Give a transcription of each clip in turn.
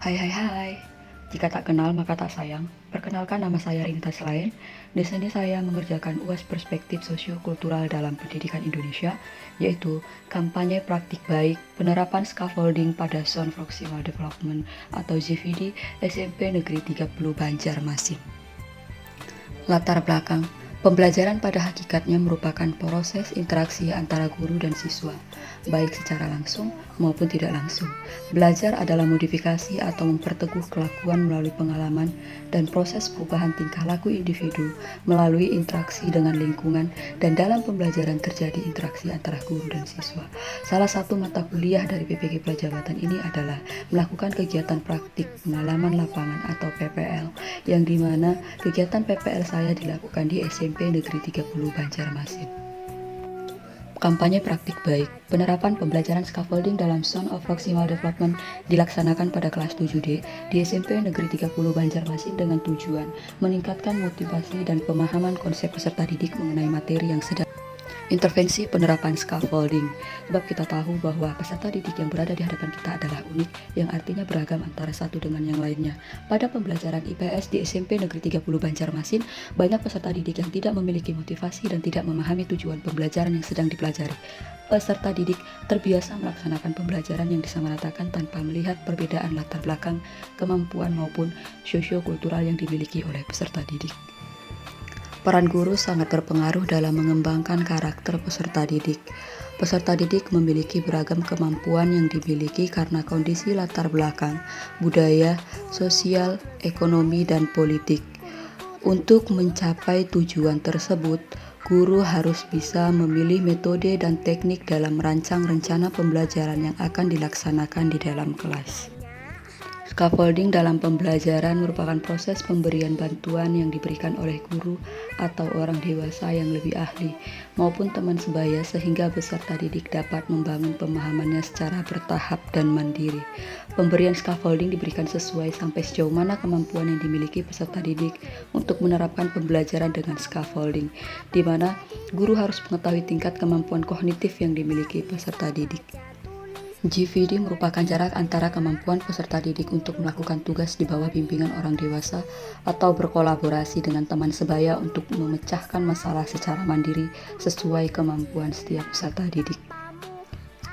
Hai hai hai, jika tak kenal maka tak sayang. Perkenalkan, nama saya Rinta Selain. Di sini saya mengerjakan UAS Perspektif Sosiokultural dalam Pendidikan Indonesia, yaitu kampanye praktik baik penerapan scaffolding pada Zone Proximal Development atau ZVD SMP Negeri 30 Banjarmasin. Latar belakang. Pembelajaran pada hakikatnya merupakan proses interaksi antara guru dan siswa, baik secara langsung maupun tidak langsung. Belajar adalah modifikasi atau memperteguh kelakuan melalui pengalaman dan proses perubahan tingkah laku individu melalui interaksi dengan lingkungan, dan dalam pembelajaran terjadi interaksi antara guru dan siswa. Salah satu mata kuliah dari PPG Prajabatan ini adalah melakukan kegiatan praktik pengalaman lapangan atau PPL, yang dimana kegiatan PPL saya dilakukan di SMP Negeri 30 Banjarmasin. Kampanye praktik baik. Penerapan pembelajaran scaffolding dalam Zone of Proximal Development dilaksanakan pada kelas 7D di SMP Negeri 30 Banjarmasin dengan tujuan meningkatkan motivasi dan pemahaman konsep peserta didik mengenai materi yang sedang. Intervensi penerapan scaffolding. Sebab kita tahu bahwa peserta didik yang berada di hadapan kita adalah unik, yang artinya beragam antara satu dengan yang lainnya. Pada pembelajaran IPS di SMP Negeri 30 Banjarmasin, banyak peserta didik yang tidak memiliki motivasi dan tidak memahami tujuan pembelajaran yang sedang dipelajari. Peserta didik terbiasa melaksanakan pembelajaran yang disamaratakan tanpa melihat perbedaan latar belakang, kemampuan maupun sosiokultural yang dimiliki oleh peserta didik. Peran guru sangat berpengaruh dalam mengembangkan karakter peserta didik. Peserta didik memiliki beragam kemampuan yang dimiliki karena kondisi latar belakang, budaya, sosial, ekonomi, dan politik. Untuk mencapai tujuan tersebut, guru harus bisa memilih metode dan teknik dalam merancang rencana pembelajaran yang akan dilaksanakan di dalam kelas. Scaffolding dalam pembelajaran merupakan proses pemberian bantuan yang diberikan oleh guru atau orang dewasa yang lebih ahli maupun teman sebaya sehingga peserta didik dapat membangun pemahamannya secara bertahap dan mandiri. Pemberian scaffolding diberikan sesuai sampai sejauh mana kemampuan yang dimiliki peserta didik untuk menerapkan pembelajaran dengan scaffolding, di mana guru harus mengetahui tingkat kemampuan kognitif yang dimiliki peserta didik. GVD merupakan jarak antara kemampuan peserta didik untuk melakukan tugas di bawah bimbingan orang dewasa atau berkolaborasi dengan teman sebaya untuk memecahkan masalah secara mandiri sesuai kemampuan setiap peserta didik.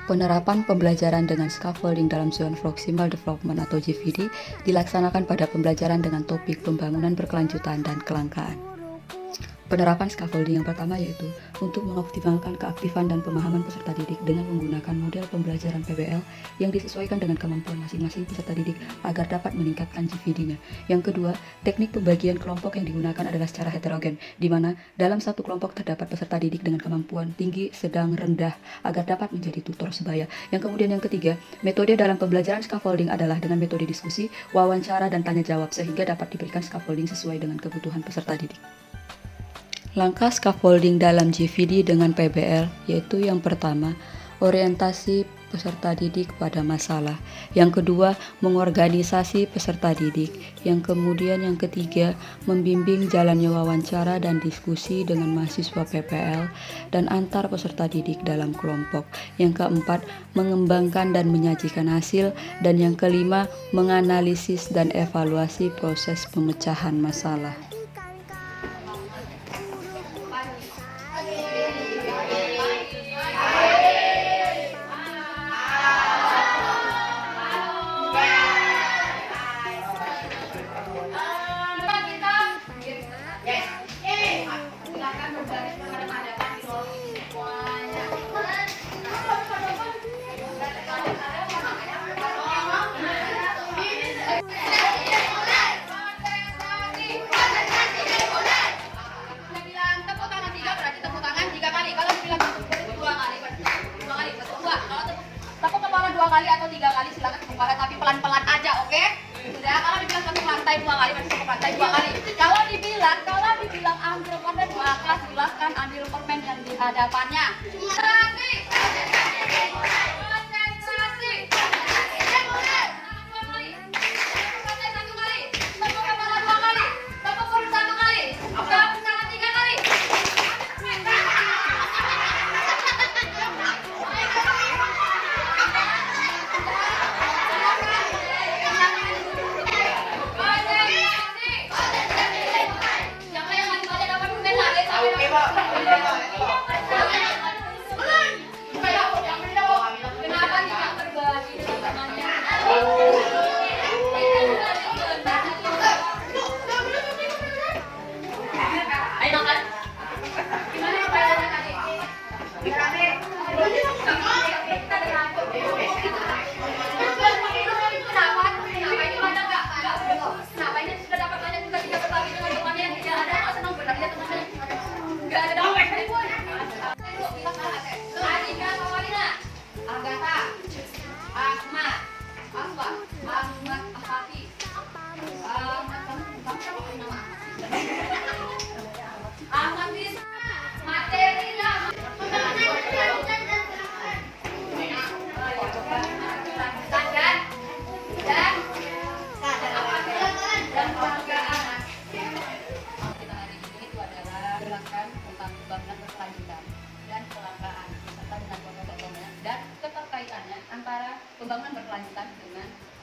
Penerapan pembelajaran dengan scaffolding dalam Zone Proximal Development atau GVD dilaksanakan pada pembelajaran dengan topik pembangunan berkelanjutan dan kelangkaan. Penerapan scaffolding yang pertama yaitu untuk mengoptimalkan keaktifan dan pemahaman peserta didik dengan menggunakan model pembelajaran PBL yang disesuaikan dengan kemampuan masing-masing peserta didik agar dapat meningkatkan GVD-nya. Yang kedua, teknik pembagian kelompok yang digunakan adalah secara heterogen, di mana dalam satu kelompok terdapat peserta didik dengan kemampuan tinggi, sedang, rendah agar dapat menjadi tutor sebaya. Yang kemudian yang ketiga, metode dalam pembelajaran scaffolding adalah dengan metode diskusi, wawancara, dan tanya jawab sehingga dapat diberikan scaffolding sesuai dengan kebutuhan peserta didik. Langkah scaffolding dalam GVD dengan PBL yaitu yang pertama, orientasi peserta didik pada masalah. Yang kedua, mengorganisasi peserta didik. Yang kemudian yang ketiga, membimbing jalannya wawancara dan diskusi dengan mahasiswa PPL dan antar peserta didik dalam kelompok. Yang keempat, mengembangkan dan menyajikan hasil. Dan yang kelima, menganalisis dan evaluasi proses pemecahan masalah. Kali atau 3 kali silakan tepuk tangan, tapi pelan-pelan aja, oke? Sudah, kalau dibilang satu lantai 2 kali, berarti satu lantai 2 kali. Kalau dibilang ambil permen 2 kelas, silahkan ambil permen yang di hadapannya. Konsentrasi.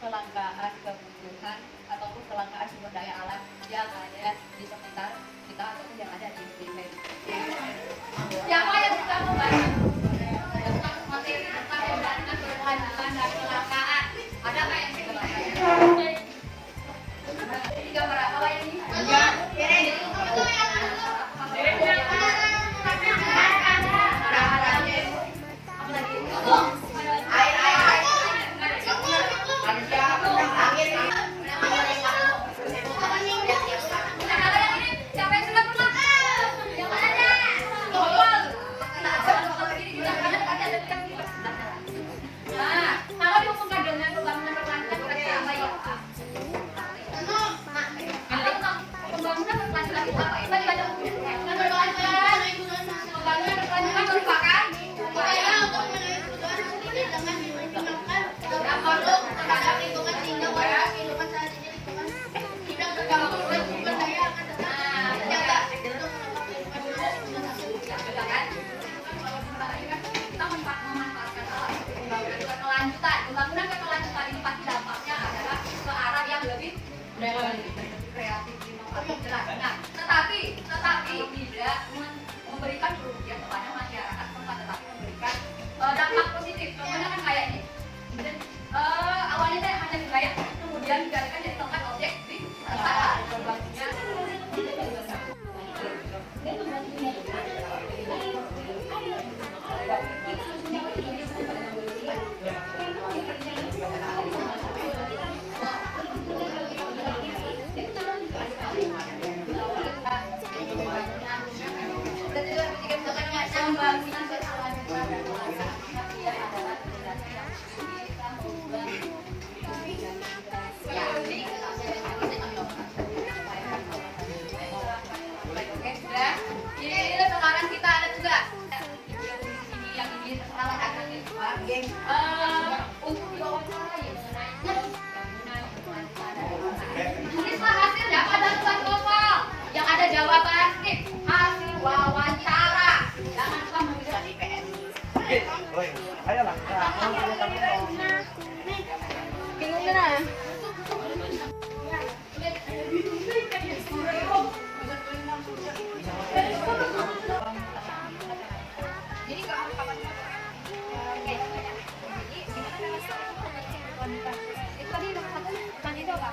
kelangkaan kebutuhan ataupun kelangkaan sumber daya alam yang ada di sekitar kita ataupun yang ada di dunia. Siapa yang suka membaca materi tentang pembangunan berkelanjutan dan kelangkaan? Ada nggak yang suka baca? Ini gambar apa ini? Pembangunan berkelanjutan ini pasti dampaknya adalah ke arah yang lebih kreatif, inovatif, jelas. Nah, tetapi tidak memberikan kerugian kepada masyarakat tempat, tetapi memberikan dampak positif. Contohnya kan kayak ini. Awalnya saya hanya wilayah, kemudian dijadikan jadi tempat objek wisata. Contohnya sekarang kita ada juga ini yang ini salah untuk diwawancarai mengenai tulislah hasilnya pada tugas pokok yang ada jawaban hasil wawancara. Jangan lupa menuliskan IPS. Ayolah. Bingung kan? Jadi kapan itu apa?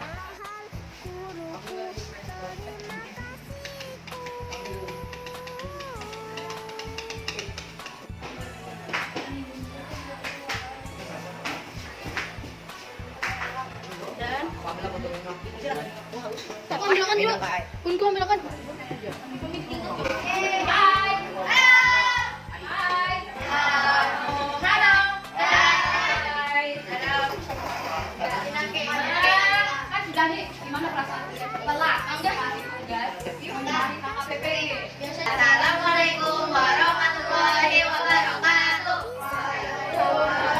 Assalamualaikum warahmatullahi wabarakatuh.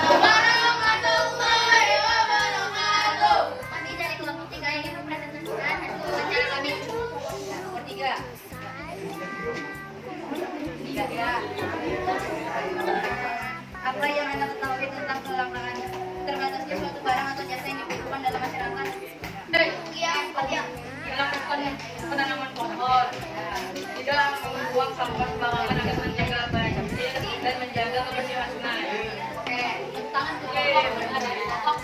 Warahmatullahi wabarakatuh. Kami dari kelompok 3 ingin mempresentasikan hasil wawancara kami. Nomor 3. Ya. Apa yang Anda ketahui tentang kelangkaan terbatasnya suatu barang atau jasa yang dibutuhkan dalam masyarakat? Yang dilakukan penanaman pohon, tidak membuang sampah sembarangan agar menjaga banjir dan menjaga kebersihan sungai. Oke, tangan ke pokok.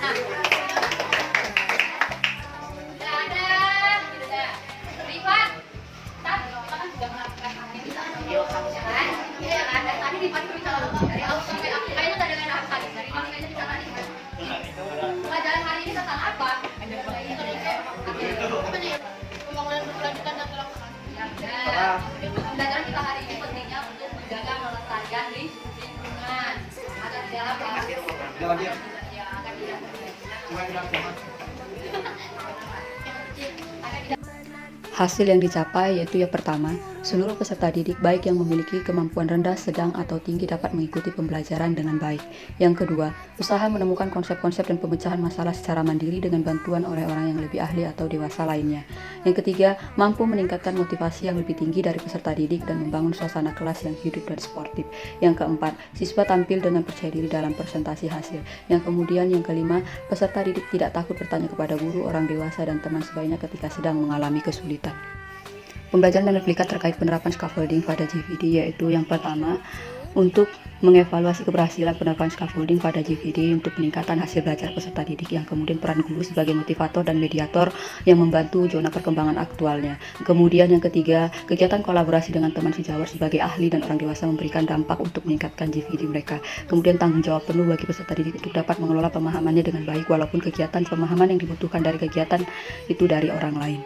Sudah ada, sudah. Rifat, kita kan sudah melakukan aktivitas kan? Iya kan? Dan tadi Rifat bisa dari awal sampai akhir. Kayaknya tidak dengan apa tadi. Dari awal kayaknya bisa tadi. Pelajaran hari ini tentang apa? Pembangunan berkelanjutan dan kelangkaan. Pembelajaran kita hari ini pentingnya untuk menjaga kelestarian lingkungan agar tidak Hasil yang dicapai yaitu yang pertama, Seluruh peserta didik baik yang memiliki kemampuan rendah, sedang, atau tinggi dapat mengikuti pembelajaran dengan baik. Yang kedua, usaha menemukan konsep-konsep dan pemecahan masalah secara mandiri dengan bantuan oleh orang yang lebih ahli atau dewasa lainnya. Yang ketiga, mampu meningkatkan motivasi yang lebih tinggi dari peserta didik dan membangun suasana kelas yang hidup dan sportif. Yang keempat, siswa tampil dengan percaya diri dalam presentasi hasil. Yang kelima, peserta didik tidak takut bertanya kepada guru, orang dewasa, dan teman sebayanya ketika sedang mengalami kesulitan. Pembelajaran dan replika terkait penerapan scaffolding pada GVD, yaitu yang pertama, untuk mengevaluasi keberhasilan penerapan scaffolding pada GVD untuk peningkatan hasil belajar peserta didik, yang kemudian peran guru sebagai motivator dan mediator yang membantu zona perkembangan aktualnya. Kemudian yang ketiga, kegiatan kolaborasi dengan teman sejawat sebagai ahli dan orang dewasa memberikan dampak untuk meningkatkan GVD mereka. Kemudian tanggung jawab penuh bagi peserta didik untuk dapat mengelola pemahamannya dengan baik walaupun kegiatan pemahaman yang dibutuhkan dari kegiatan itu dari orang lain.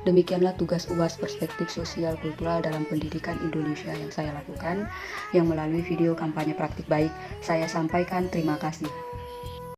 Demikianlah tugas UAS Perspektif Sosial Kultural dalam Pendidikan Indonesia yang saya lakukan, yang melalui video kampanye praktik baik saya sampaikan terima kasih.